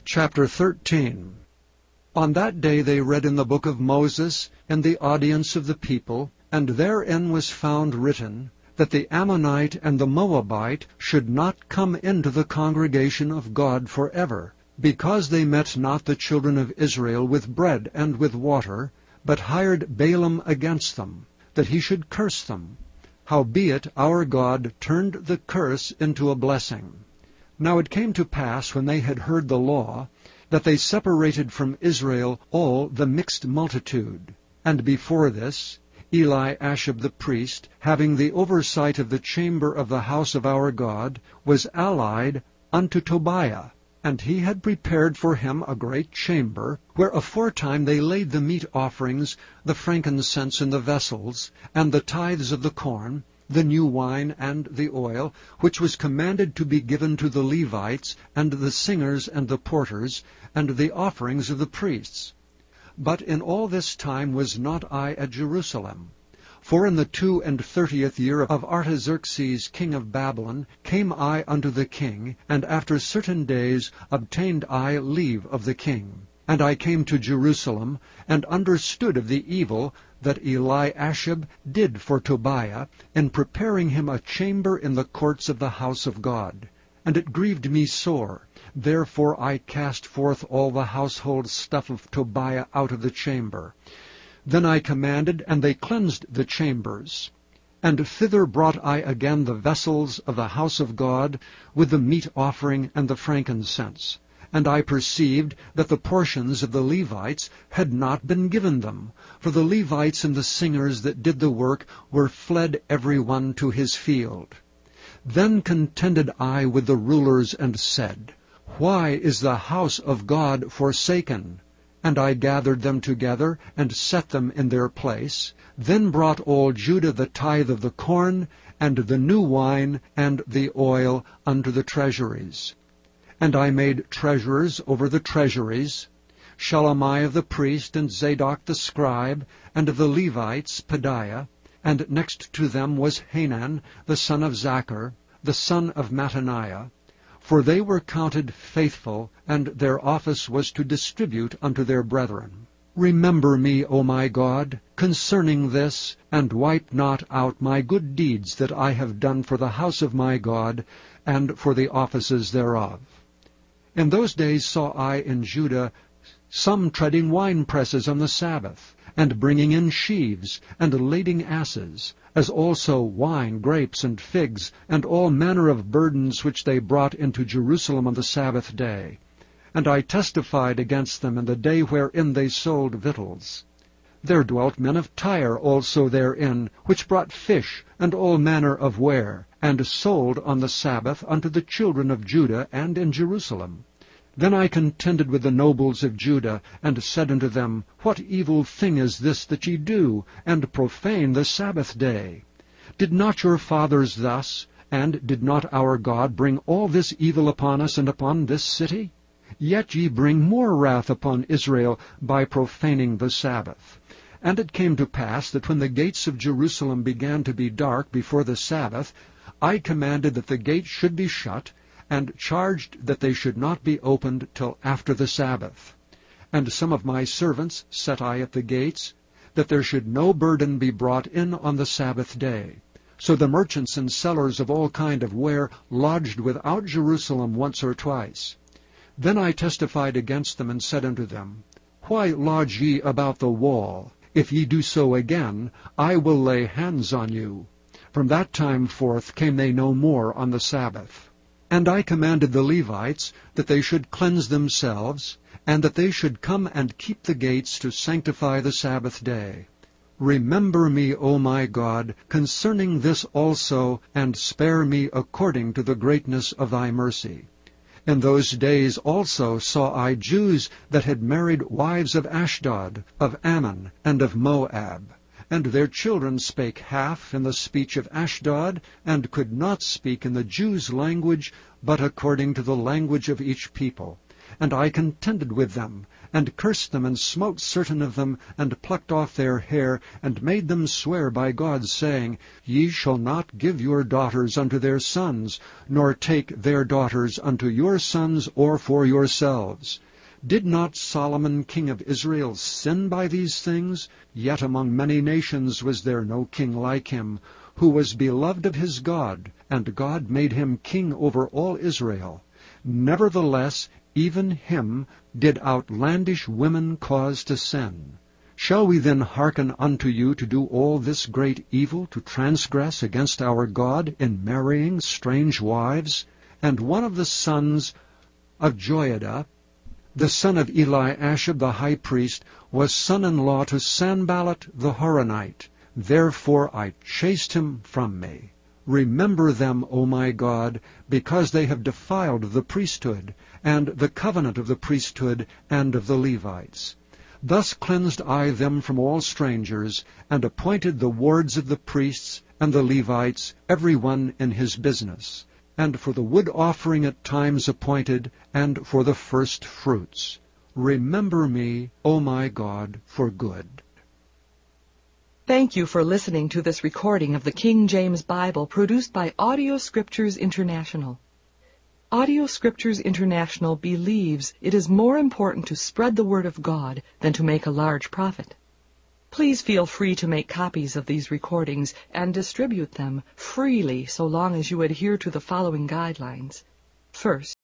Chapter 13. On that day they read in the book of Moses in the audience of the people, and therein was found written, that the Ammonite and the Moabite should not come into the congregation of God forever, because they met not the children of Israel with bread and with water, but hired Balaam against them, that he should curse them. Howbeit our God turned the curse into a blessing. Now it came to pass, when they had heard the law, that they separated from Israel all the mixed multitude. And before this, Eliashib the priest, having the oversight of the chamber of the house of our God, was allied unto Tobiah, and he had prepared for him a great chamber, where aforetime they laid the meat offerings, the frankincense in the vessels, and the tithes of the corn, the new wine and the oil, which was commanded to be given to the Levites, and the singers and the porters, and the offerings of the priests. But in all this time was not I at Jerusalem. For in the 32 year of Artaxerxes king of Babylon came I unto the king, and after certain days obtained I leave of the king. And I came to Jerusalem, and understood of the evil that Eliashib did for Tobiah, in preparing him a chamber in the courts of the house of God. And it grieved me sore. Therefore I cast forth all the household stuff of Tobiah out of the chamber. Then I commanded, and they cleansed the chambers. And thither brought I again the vessels of the house of God, with the meat offering and the frankincense. And I perceived that the portions of the Levites had not been given them, for the Levites and the singers that did the work were fled every one to his field. Then contended I with the rulers, and said, Why is the house of God forsaken? And I gathered them together, and set them in their place. Then brought all Judah the tithe of the corn, and the new wine, and the oil unto the treasuries. And I made treasurers over the treasuries, Shelemiah the priest, and Zadok the scribe, and of the Levites Pedaiah, and next to them was Hanan the son of Zachar, the son of Mattaniah. For they were counted faithful, and their office was to distribute unto their brethren. Remember me, O my God, concerning this, and wipe not out my good deeds that I have done for the house of my God, and for the offices thereof. In those days saw I in Judah some treading winepresses on the Sabbath, and bringing in sheaves, and lading asses, as also wine, grapes, and figs, and all manner of burdens which they brought into Jerusalem on the Sabbath day. And I testified against them in the day wherein they sold victuals. There dwelt men of Tyre also therein, which brought fish, and all manner of ware, and sold on the Sabbath unto the children of Judah and in Jerusalem. Then I contended with the nobles of Judah, and said unto them, What evil thing is this that ye do, and profane the Sabbath day? Did not your fathers thus, and did not our God bring all this evil upon us and upon this city? Yet ye bring more wrath upon Israel by profaning the Sabbath. And it came to pass that when the gates of Jerusalem began to be dark before the Sabbath, I commanded that the gates should be shut, and charged that they should not be opened till after the Sabbath. And some of my servants set I at the gates, that there should no burden be brought in on the Sabbath day. So the merchants and sellers of all kind of ware lodged without Jerusalem once or twice. Then I testified against them, and said unto them, Why lodge ye about the wall? If ye do so again, I will lay hands on you. From that time forth came they no more on the Sabbath. And I commanded the Levites that they should cleanse themselves, and that they should come and keep the gates to sanctify the Sabbath day. Remember me, O my God, concerning this also, and spare me according to the greatness of thy mercy. In those days also saw I Jews that had married wives of Ashdod, of Ammon, and of Moab. And their children spake half in the speech of Ashdod, and could not speak in the Jews' language, but according to the language of each people. and I contended with them, and cursed them, and smote certain of them, and plucked off their hair, and made them swear by God, saying, Ye shall not give your daughters unto their sons, nor take their daughters unto your sons, or for yourselves. Did not Solomon king of Israel sin by these things? Yet among many nations was there no king like him, who was beloved of his God, and God made him king over all Israel. Nevertheless, even him did outlandish women cause to sin. Shall we then hearken unto you to do all this great evil, to transgress against our God in marrying strange wives? And one of the sons of Joiada, the son of Eliashib the high priest, was son-in-law to Sanballat the Horonite. Therefore I chased him from me. Remember them, O my God, because they have defiled the priesthood, and the covenant of the priesthood and of the Levites. Thus cleansed I them from all strangers, and appointed the wards of the priests and the Levites, every one in his business, and for the wood offering at times appointed, and for the first fruits. Remember me, O my God, for good. Thank you for listening to this recording of the King James Bible produced by Audio Scriptures International. Audio Scriptures International believes it is more important to spread the Word of God than to make a large profit. Please feel free to make copies of these recordings and distribute them freely so long as you adhere to the following guidelines. First,